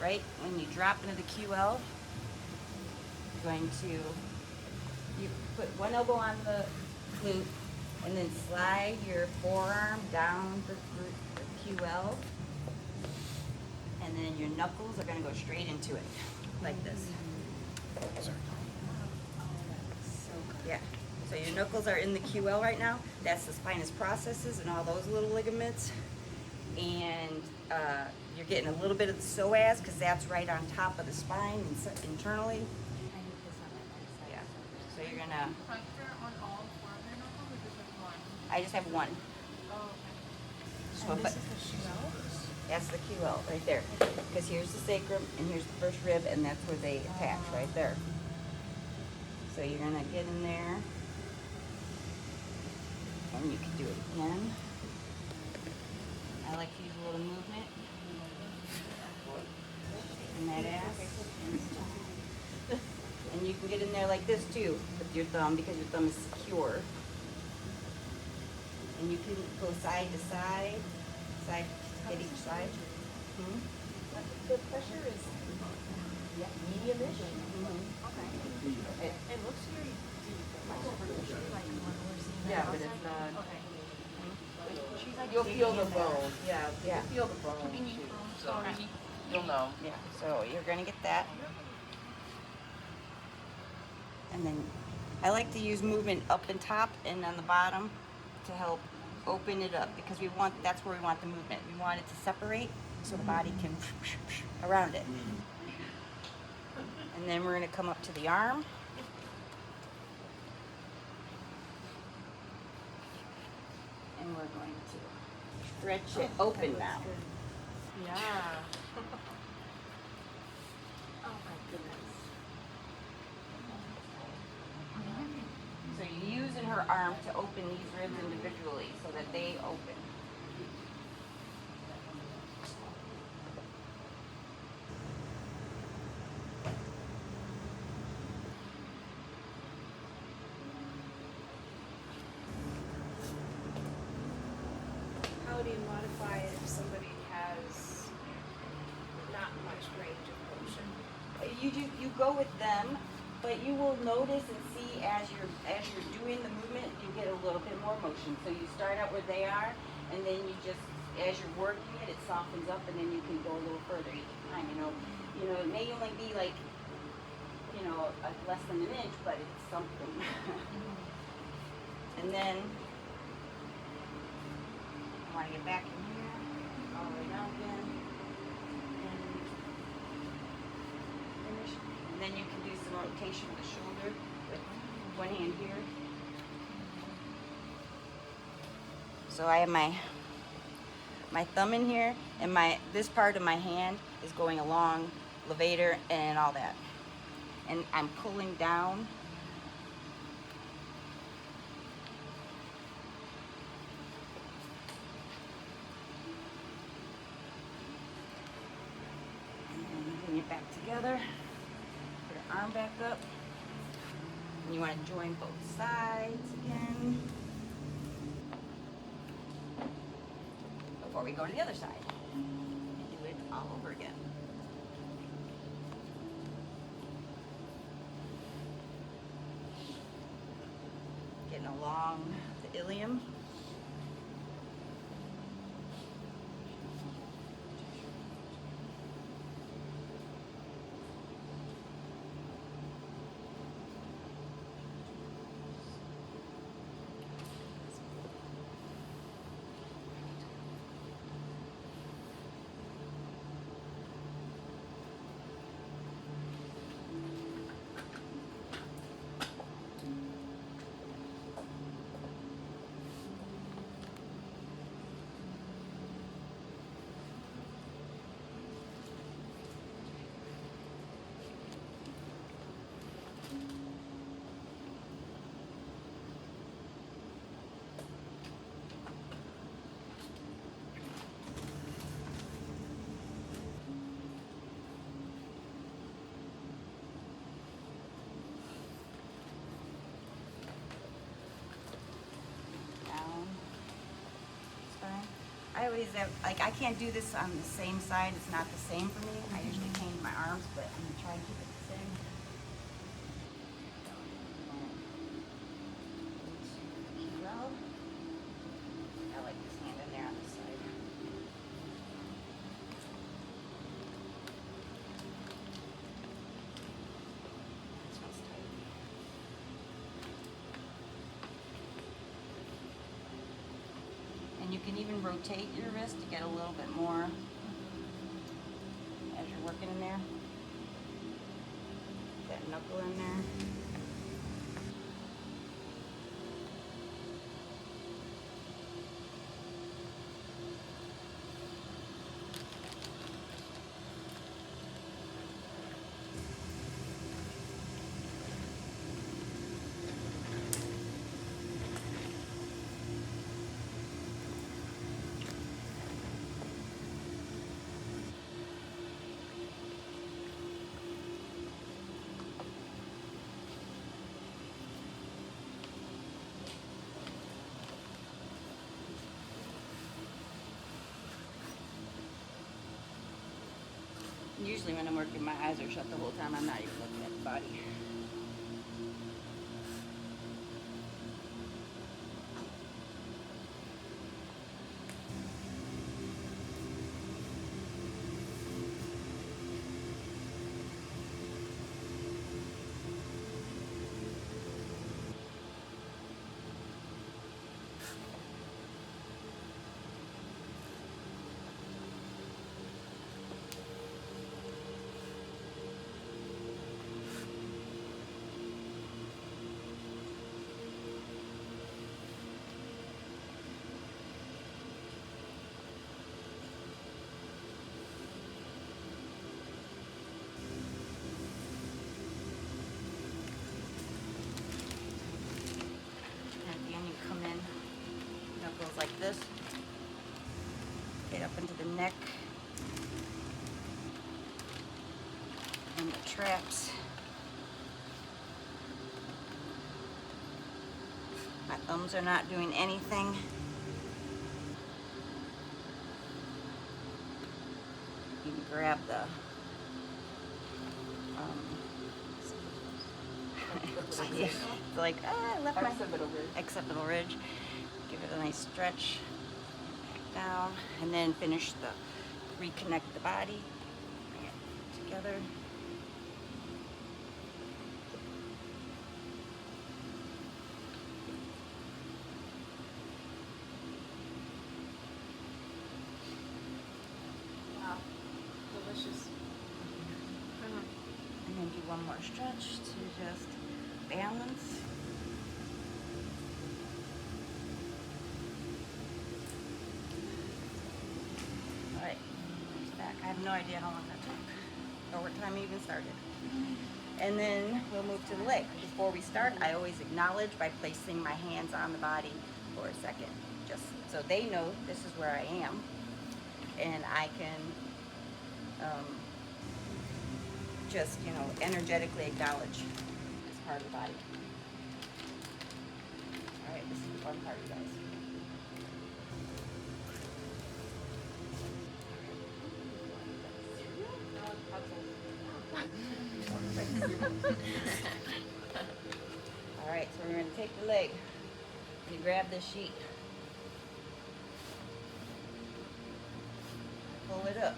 right when you drop into the QL, you're going to, you put one elbow on the glute and then slide your forearm down the QL, and then your knuckles are going to go straight into it, like this. Yeah. So your knuckles are in the QL right now. That's the spinous processes and all those little ligaments. And you're getting a little bit of the psoas because that's right on top of the spine internally. Yeah. So you're gonna. Pressure on all four of your knuckles or just like one? I just have one. Oh, okay. So And this is the QL? that's the QL right there. Because here's the sacrum and here's the first rib, and that's where they attach right there. So you're gonna get in there, and you can do it again. I like to use a little movement in that ass. And you can get in there like this too with your thumb because your thumb is secure. And you can go side to side, hit each side. The pressure is medium-ish. Okay. It looks very deep. Like when we're seeing Yeah, that but outside. it's not. Okay. She's like You'll feel the digging in there. bone. Yeah, Yeah. you'll feel the bone Keeping you too. from So sorry. you'll know. Yeah, so you're gonna get that. And then I like to use movement up and top and on the bottom to help open it up because that's where we want the movement. We want it to separate so the body can around it. And then we're gonna come up to the arm. And we're going to stretch it open now. Yeah. Oh my goodness. So you're using her arm to open these ribs individually so that they open. How do you modify it if somebody has not much range of motion? You go with them, but you will notice and see as you're doing the movement, you get a little bit more motion. So you start out where they are, and then you just as you're working it, it softens up, and then you can go a little further each time. It may only be like less than an inch, but it's something. And then I want to get back in here, all the way down again, and finish. And then you can do some rotation of the shoulder with one hand here. So I have my thumb in here, and this part of my hand is going along levator and all that. And I'm pulling down. And then bring it back together. Put your arm back up. And you want to join both sides again. Before we go to the other side. And do it all over again. Getting along the ilium. Down. Spine. I always have, I can't do this on the same side. It's not the same for me. I usually bounce, but I'm gonna try and keep it the same. Well, I like this hand in there on the side. This one's tight. And you can even rotate your wrist to get a little bit more as you're working in there. That knuckle in there. Usually when I'm working, my eyes are shut the whole time. I'm not even looking at the body. At the end, you come in, knuckles like this, get up into the neck, and the traps. My thumbs are not doing anything. You can grab the it's like, I left my occipital ridge. Give it a nice stretch, back down, and then finish the, reconnect the body, bring it together. Wow, delicious. And then do one more stretch to just balance. All right, it's back. I have no idea how long that took or what time I even started. And then we'll move to the leg. Before we start, I always acknowledge by placing my hands on the body for a second, just so they know this is where I am, and I can just, you know, energetically acknowledge this part of the body. All right, this is the fun part, you guys. All right, so we're going to take the leg. You grab this sheet. Pull it up.